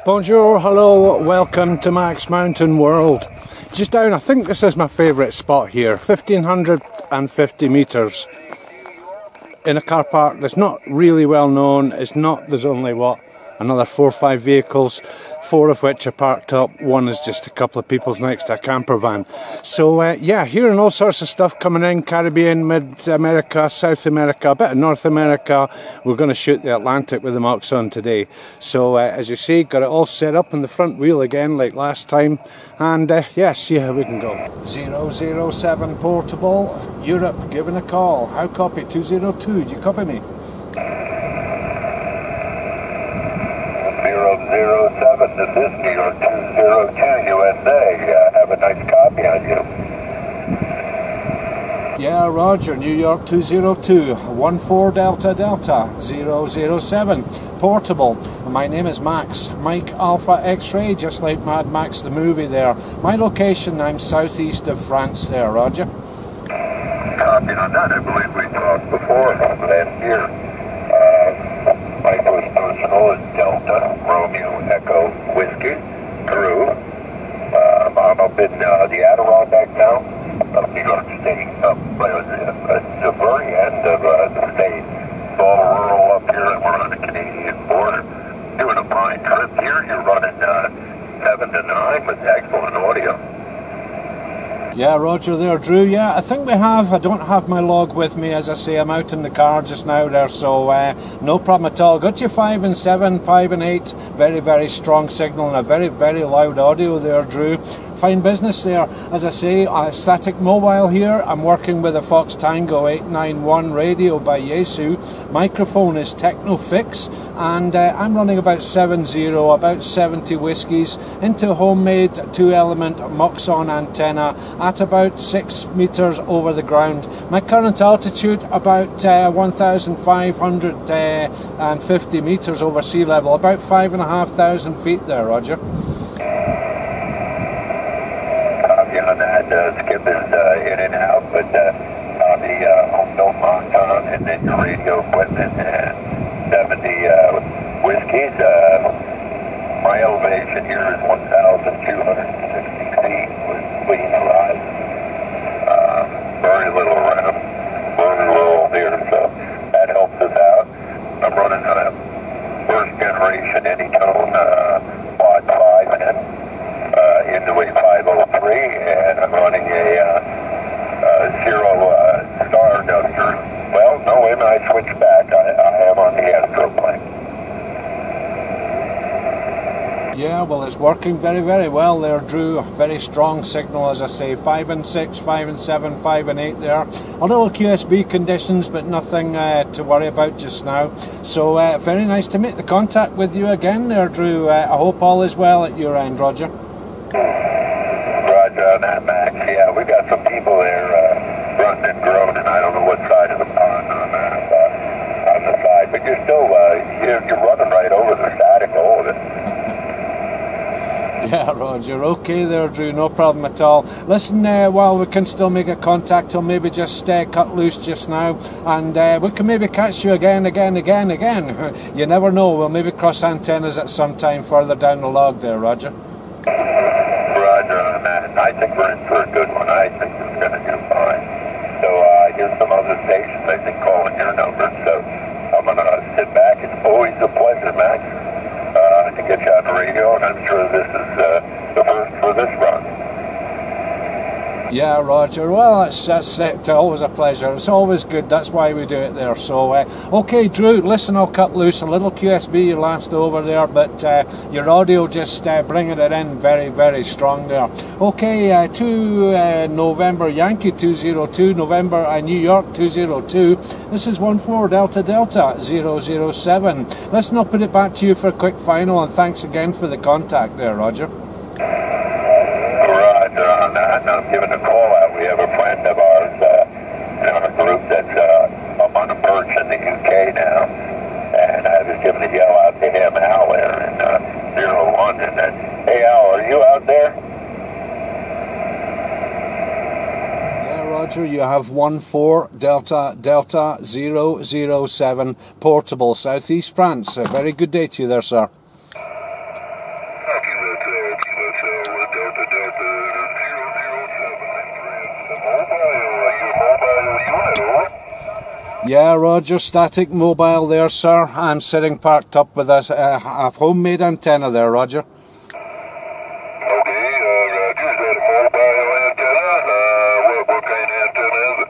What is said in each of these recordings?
Bonjour, hello, welcome to Max Mountain World. Just down, I think this is my favourite spot here, 1550 metres in a car park that's not really well known. There's only another 4 or 5 vehicles, 4 of which are parked up. One is just a couple of people's next to a camper van. So yeah, hearing all sorts of stuff coming in, Caribbean, Mid-America, South America, a bit of North America. We're going to shoot the Atlantic with the Moxon today. So as you see, got it all set up in the front wheel again like last time. And yeah, see how we can go. 007 Portable, Europe, giving a call. How copy? 202, do you copy me? 007, this is New York 202 USA. Have a nice copy on you. Yeah, Roger, New York 202, 14 Delta Delta 007, Portable. My name is Max, Mike Alpha X-Ray, just like Mad Max the movie there. My location, I'm southeast of France there, Roger. Copy on that, I believe we talked before last year. My first personal is Delta, Romeo, Echo, Whiskey, Peru. I'm up in the Adirondack now, of New York State, at the very end of the state. It's all rural up here, and we're on the Canadian border. Doing a blind trip here, you're running 7 to 9 with excellent audio. Yeah, Roger there, Drew. Yeah, I think we have. I don't have my log with me, as I say. I'm out in the car just now there, so no problem at all. Got you 5 and 7, 5 and 8. Very, very strong signal and a very, very loud audio there, Drew. Fine business there. As I say, static mobile here. I'm working with a Fox Tango 891 radio by Yaesu. Microphone is Technofix, and I'm running about 70, about 70 whiskies into homemade 2-element Moxon antenna at about 6 meters over the ground. My current altitude about 1,550 meters over sea level, about 5,500 feet there, Roger. On that, Skip is in and out, but on the home-built Moxon and then your radio equipment and 70 whiskeys. My elevation here is 1,260 feet with clean rise. Very little around, very rural here, so that helps us out. I'm running a first generation Anytone quad 5N. Into a 503, and I'm running a Zero Star Duster. Well, no, when I switch back, I am on the Astroplane. Yeah, well, it's working very, very well there, Drew. Very strong signal, as I say. 5 and 6, 5 and 7, 5 and 8 there. A little QSB conditions, but nothing to worry about just now. So, very nice to make the contact with you again there, Drew. I hope all is well at your end, Roger. Roger on that, Max. Yeah, we got some people there running and groaning. I don't know what side of the pond on the side, but you're still you're running right over the static, all of it. Yeah, Roger. Okay there, Drew. No problem at all. Listen, while we can still make a contact, I'll maybe just cut loose just now, and we can maybe catch you again. You never know. We'll maybe cross antennas at some time further down the log there, Roger. Roger on that. I think we're in for a good one. I think it's going to do fine. So here's some other stations, I think, calling your number. So I'm going to sit back. It's always a pleasure, Max, to get you on the radio, and I'm sure this is the first for this run. Yeah, Roger. Well, that's always a pleasure. It's always good. That's why we do it there. So, okay, Drew, listen, I'll cut loose. A little QSB you last over there, but your audio just bringing it in very, very strong there. Okay, 2 November Yankee 202, November New York 202. This is 14 Delta Delta 007. Listen, I'll put it back to you for a quick final, and thanks again for the contact there, Roger. Roger on that. I'm giving a call out. We have a friend of ours in our group that's up on a perch in the UK now, and I was giving a yell out to him, Al, there in 01, and then, hey Al, are you out there? Yeah, Roger, you have 14 Delta Delta 007 Portable, Southeast France. A very good day to you there, sir. Delta Delta 007, mobile unit, over. Yeah, Roger, static mobile there, sir. I'm sitting parked up with a homemade antenna there, Roger. Okay, Roger, is that a mobile antenna? What kind of antenna is it?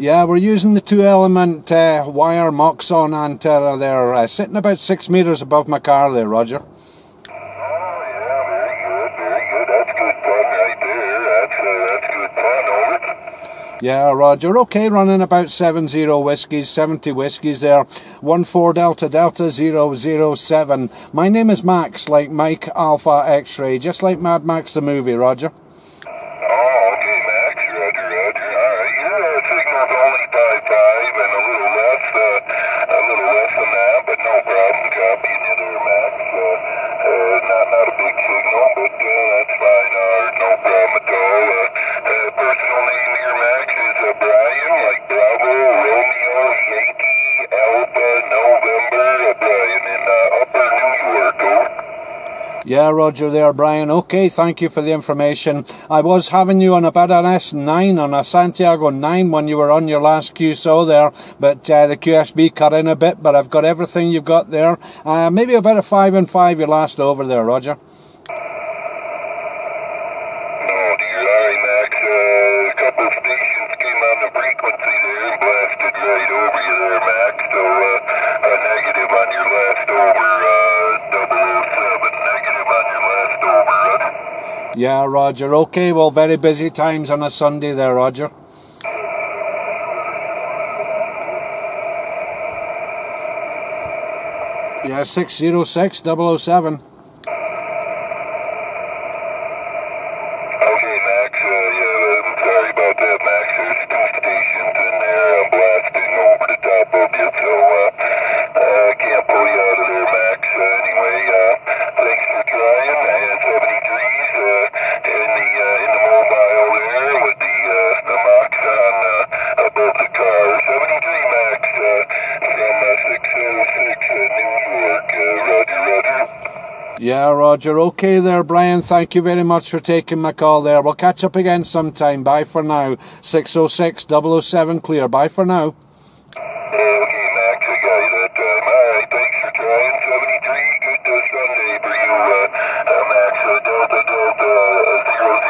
Yeah, we're using the 2-element wire Moxon antenna there, sitting about 6 meters above my car there, Roger. Oh, yeah, very good. That's good fun right there. That's good fun, over. Yeah, Roger. Okay, running about 70 whiskies, 70 whiskies there. 14 Delta Delta 007. My name is Max, like Mike Alpha X-Ray, just like Mad Max the movie, Roger. Oh, okay, Max. Roger. All right. Your signal's only 5.5 and a little less than that, but no problem. Copying you there, Max. Not a big signal, but that's fine. No problem at all. Personal name here, Max, is Bryan, like Bravo, Romeo, Yankee, Alpha, November, Bryan in Upper New York. Yeah, Roger there, Brian. Okay, thank you for the information. I was having you on about an S9, on a Santiago 9 when you were on your last QSO there, but the QSB cut in a bit, but I've got everything you've got there. Maybe about a 5 and 5 your last over there, Roger. Oh dear, sorry, Max. A couple of stations came on the frequency there and blasted right over you there, Max. So, a negative on your last over, 007. Negative on your last over, Yeah, Roger. Okay, well, very busy times on a Sunday there, Roger. Yeah, 606 007. Okay, Max, yeah, I'm sorry about that, Max. There's 2 stations in there. I'm blasting over the top of you, so can't pull you out of there, Max. Anyway, thanks for trying. And 73's in the mobile there with the Moxon above the car. 73, Max, from 606 New York. Roger. Yeah, Roger. Okay there, Brian. Thank you very much for taking my call there. We'll catch up again sometime. Bye for now. 606 007 clear. Bye for now. Okay, Max, I got you that time. Alright, thanks for trying. 73, good Sunday for you, Max. Delta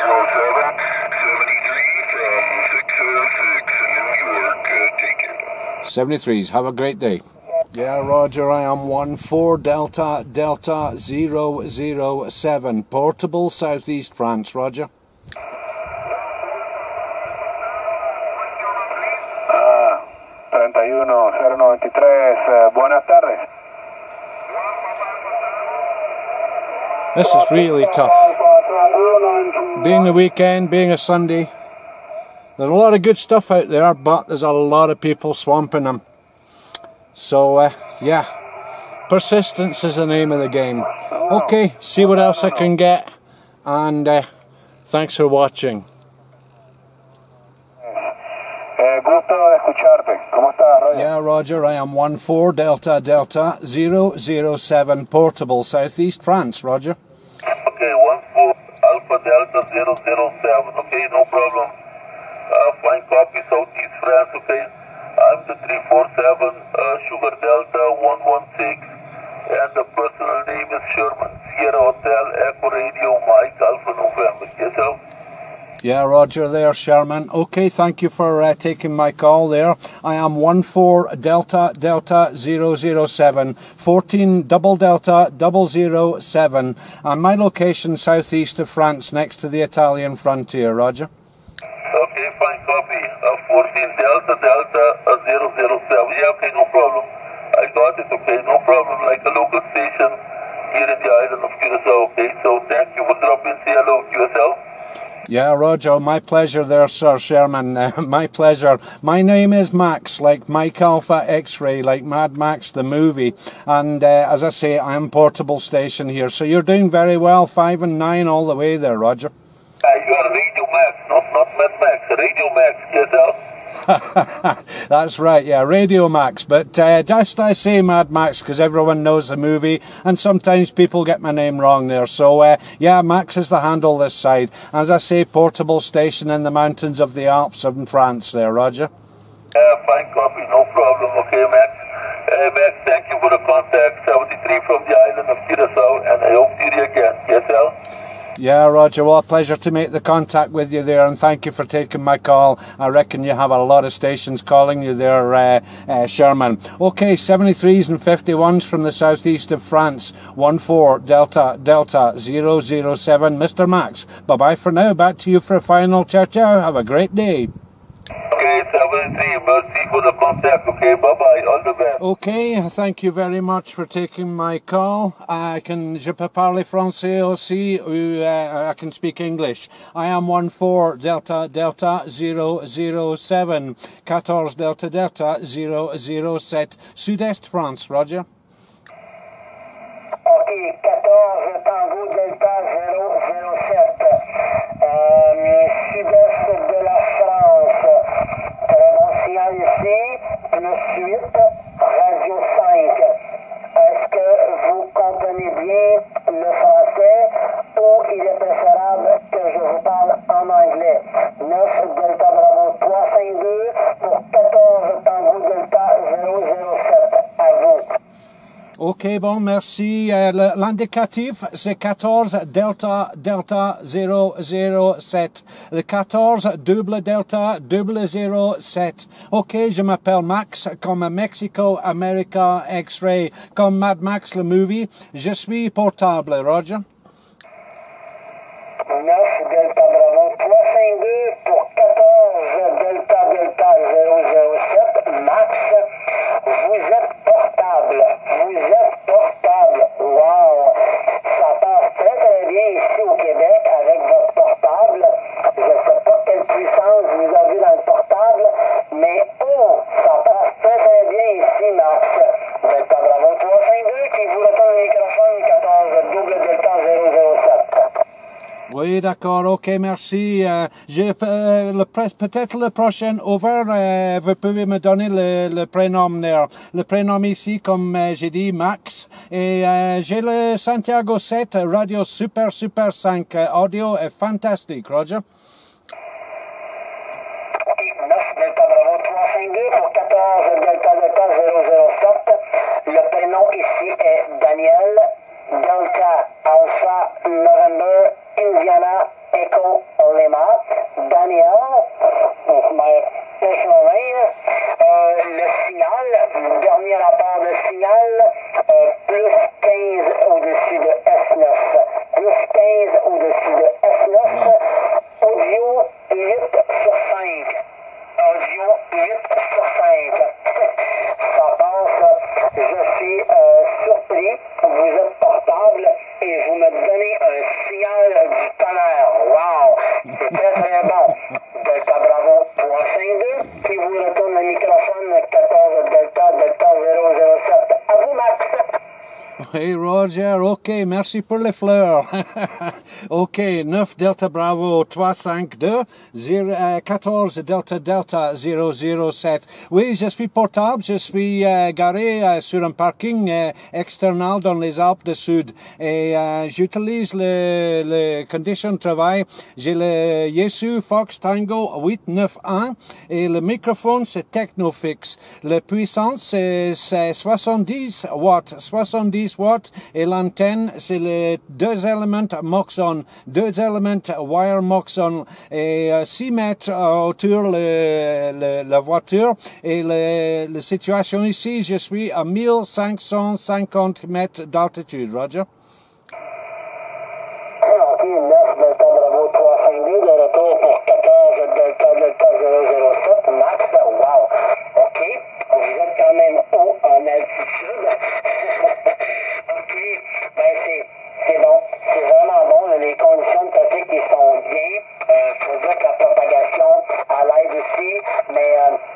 007, 73 from 606 New York. Take care. 73s. Have a great day. Yeah, Roger, I am 14 Delta Delta 007, Portable, Southeast France, Roger. 31093, buenas tardes. This is really tough. Being the weekend, being a Sunday, there's a lot of good stuff out there, but there's a lot of people swamping them. So, yeah, persistence is the name of the game. Okay, see what else I can get, and thanks for watching. Gusto de escucharte. ¿Cómo estás, Roger? Yeah, Roger, I am 14 Delta Delta 007, Portable, Southeast France, Roger. Okay, 14 Alpha Delta 007, okay, no problem. Flying copy, Southeast France, okay. I'm the 347, Sugar Delta 116, and the personal name is Sherman. Sierra Hotel, Echo Radio, Mike Alpha November. Yourself? Yeah, Roger there, Sherman. Okay, thank you for taking my call there. I am 14 Delta Delta 007, 14 Double Delta 007, and my location southeast of France, next to the Italian frontier, Roger. Okay, fine copy. 14 Delta Delta 007. Yeah, okay, no problem. I got it, okay, no problem. Like a local station here in the island of Curacao, okay? So thank you for dropping. Say hello to yourself. Yeah, Roger, my pleasure there, Sir Sherman. My pleasure. My name is Max, like Mike Alpha X-Ray, like Mad Max the movie. And as I say, I am portable station here. So you're doing very well, 5 and 9 all the way there, Roger. You are Radio Max, not Mad Max, Radio Max, yourself. That's right, yeah, Radio Max. But just I say Mad Max because everyone knows the movie, and sometimes people get my name wrong there. So, yeah, Max is the handle this side. As I say, portable station in the mountains of the Alps in France there, Roger. Fine copy, no problem. Okay, Max. Max, thank you for the contact. 73 from the island of Curacao, and I hope to see you again. Yes, Al? Yeah, Roger, well, a pleasure to make the contact with you there, and thank you for taking my call. I reckon you have a lot of stations calling you there, Sherman. Okay, 73s and 51s from the southeast of France. 14 Delta Delta 007. Mr. Max, bye-bye for now. Back to you for a final. Ciao, ciao. Have a great day. Okay, 73, merci for the contact. Okay, bye-bye, all the best. Okay, thank you very much for taking my call. Je peux parler français aussi, ou I can speak English. I am 14 Delta Delta 007, 14 Delta Delta 007, Sud-Est France, Roger. Ok, 14 Tango Delta 007, sud-est de la France. Très bon signal ici, plus 8, radio 5. Est-ce que vous comprenez bien le français ou il est préférable que je vous parle en anglais? 9 Delta Bravo 352 pour 14 Tango Delta 007. À vous. Ok, bon, merci. L'indicatif, c'est 14 Delta Delta 007. Le 14 double Delta 007. Ok, je m'appelle Max, comme Mexico America X-Ray, comme Mad Max le movie. Je suis portable, Roger. 9 Delta Bravo 352 pour 14 Delta Delta 007. Max, vous êtes portable. Vous êtes portable. Wow! Ça passe très très bien ici au Québec avec votre portable. Je ne sais pas quelle puissance vous avez dans le portable, mais oh, ça passe très très bien ici, Max. Delta Bravo 352 qui vous retourne le microphone 14 double Delta 007. Oui, d'accord, ok, merci. Peut-être le prochain over, vous pouvez me donner le prénom there. Le prénom ici, comme j'ai dit, Max. Et j'ai le Santiago 7, radio super 5. Audio est fantastique, Roger. Ok, 9 Delta Bravo 352 pour 14 Delta Delta 007. Le prénom ici est Daniel. Delta Alpha November Indiana Echo Lima. Daniel, my personal name. Le signal, dernier rapport de signal, plus 15 au-dessus de S9. Plus 15 au-dessus de S9. Audio 8 sur 5. Audio 8 sur 5. Ça passe, je suis surpris. Vous êtes portable et vous me donnez un signal du tonnerre. Wow! C'est très très bon. Delta Bravo 352 qui vous retourne le microphone 14 Delta Delta 007. À vous, Max! Hey Roger, ok, merci pour les fleurs. Ok, 9 Delta Bravo 352, 14 Delta Delta 007. Oui, je suis portable, je suis garé sur un parking external dans les Alpes du Sud. Et j'utilise le condition de travail. J'ai le Yesu Fox Tango 891 et le microphone c'est Technofix. La puissance c'est 70 watts. 70 watts et l'antenne c'est le 2 éléments Moxon, 2 éléments wire Moxon et 6 mètres autour la voiture et la situation ici je suis à 1550 mètres d'altitude, Roger. Ok, 9 Delta Bravo 352 de retour pour 14 Delta Delta 007 Max. Wow! Ok, vous êtes quand même haut en altitude. Ok, ben c'est bon, c'est vraiment bon. Les conditions de trafic ils sont bien. Faut dire que la propagation à l'aide aussi, mais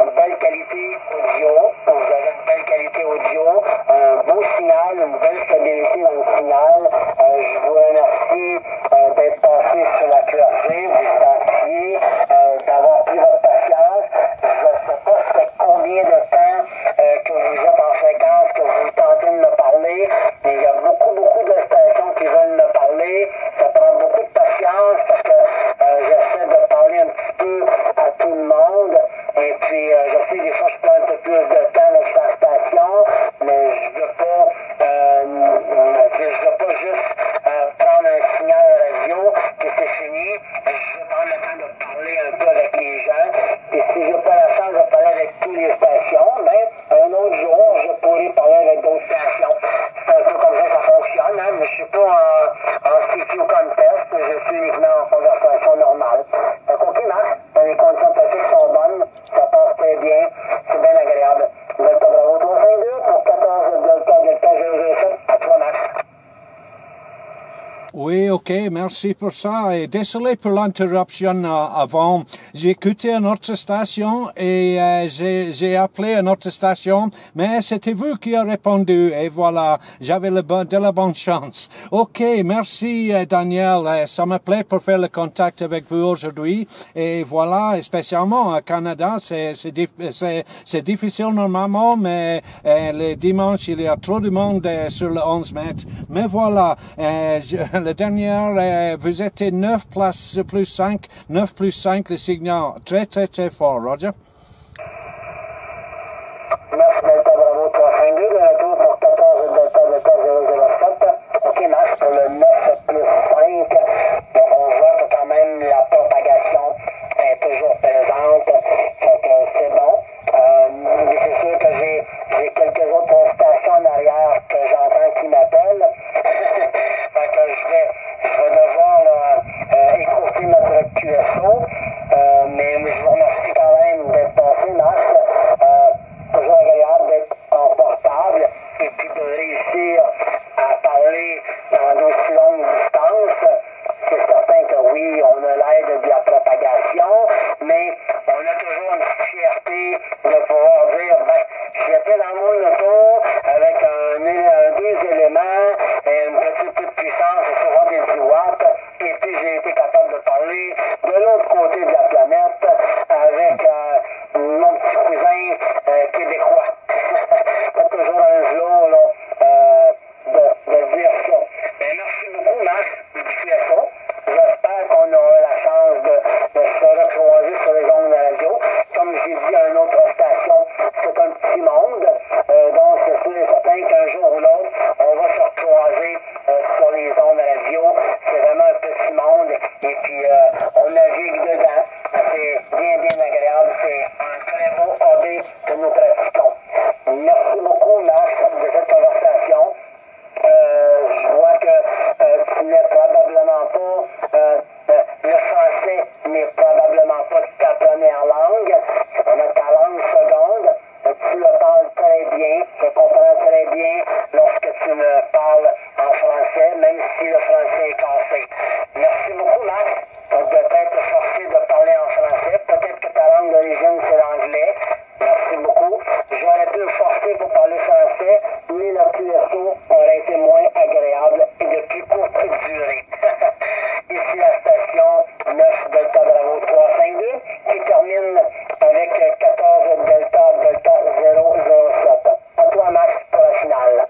une belle qualité audio. Vous avez une belle qualité audio, un beau signal, une belle stabilité dans le signal. Je vous remercie d'être passé sur la clarté, vous identifier, d'avoir pris votre patience. Je uniquement en conversation normale. Donc, OK, Max, les conditions de trafic sont bonnes, ça passe très bien, c'est bien agréable. Delta Bravo 352 pour 14 Delta 007, à toi, Max. Oui, ok, merci pour ça. Et désolé pour l'interruption avant. J'ai écouté une autre station et j'ai appelé une autre station, mais c'était vous qui avez répondu. Et voilà, j'avais de la bonne chance. Ok, merci Daniel. Ça me plaît pour faire le contact avec vous aujourd'hui. Et voilà, spécialement au Canada, c'est difficile normalement, mais le dimanche, il y a trop de monde sur le 11 mètres. Mais voilà, le dernier, vous étiez 9 plus 5, 9 plus 5, le signal très très très fort, Roger. 9 Delta Bravo 352, de retour pour 14 Delta 007. OK, Max, pour le 9 plus 5, on voit que quand même la propagation est toujours présente, donc c'est bon. Mais c'est sûr que j'ai quelques autres stations en arrière que j'entends qui m'appellent. Donc je vais devoir écourter notre QSO, mais je vous remercie quand même d'être passé, Max. Toujours agréable d'être en portable et puis de réussir à parler dans d'aussi longues distances. C'est certain que oui, on a l'aide de la propagation, mais on a toujours une petite fierté de pouvoir dire, ben, j'étais dans mon auto avec deux éléments et une petite peu de puissance, et souvent des 10 watts, et puis j'ai été capable de parler de l'autre côté de la planète avec mon petit cousin québécois. C'est toujours un jour là, de dire ça. Et merci beaucoup, Max, du QSO. J'espère qu'on aura la chance de se recroiser sur les ondes de radio. Comme j'ai dit à une autre station, c'est un petit monde. Donc, c'est sûr et certain qu'un jour ou l'autre, on va se recroiser sur les ondes de radio. C'est vraiment un petit monde. Et puis, on navigue dedans. C'est bien, bien agréable. C'est un très beau hobby que nous pratiquons. Merci beaucoup, Max, de cette conversation. Je vois que tu n'es probablement pas, le français n'est probablement pas ta première langue, c'est ta langue seconde. Tu le parles très bien, je comprends très bien lorsque tu me parles en français, même si le français est cassé. Merci beaucoup, Max, de t'être forcé de parler en français. Peut-être que ta langue d'origine, c'est l'anglais. Merci beaucoup. J'aurais pu le forcer pour parler français, mais le QSO aurait été moins agréable et de plus courte durée. Ici la station 9 Delta Bravo 352 qui termine avec 14 Delta 007. À toi, Max, pour la finale.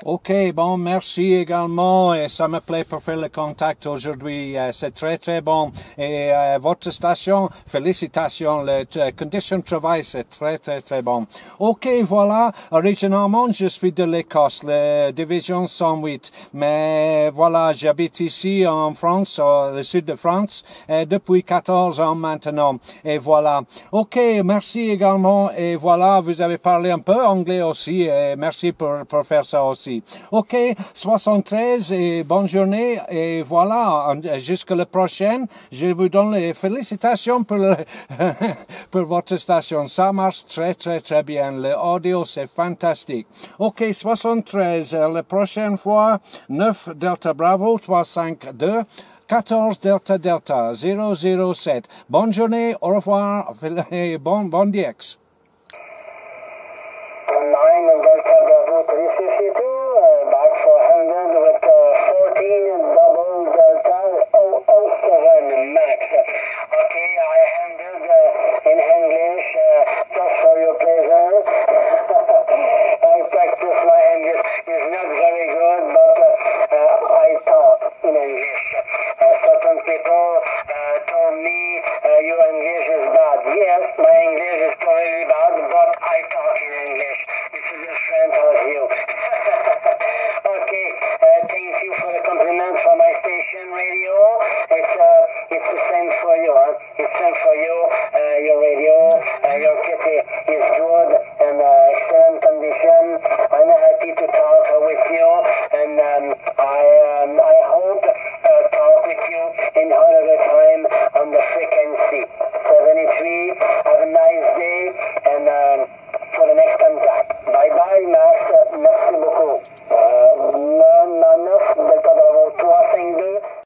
Ok, bon, merci également. Et ça me plaît pour faire le contact aujourd'hui. C'est très, très bon. Et votre station, félicitations. Les conditions de travail, c'est très, très, très bon. Ok, voilà. Originalement, je suis de l'Écosse, la division 108. Mais voilà, j'habite ici en France, au sud de France, depuis 14 ans maintenant. Et voilà. Ok, merci également. Et voilà, vous avez parlé un peu anglais aussi. Et merci pour faire ça aussi. Ok, 73 et bonne journée et voilà, jusqu'à la prochaine. Je vous donne les félicitations pour, pour votre station. Ça marche très très très bien. L'audio c'est fantastique. Ok, 73, la prochaine fois, 9 Delta Bravo 352. 14 Delta Delta 007. Bonne journée, au revoir et bon DX. 9 Delta Bravo 352, back for 100 with 14 double Delta 007 Max. Okay, I handled in English just for your pleasure. I practice my English. It's not very good, but I talk in English. Certain people told me your English is bad. Yes, my English is totally bad, but I talk in English. It's a different of you. Okay, thank you for the compliment from my station radio. It's the same for you, huh? It's the same for you. Your radio, your kit is good and excellent condition. I'm happy to talk with you, and I hope talk with you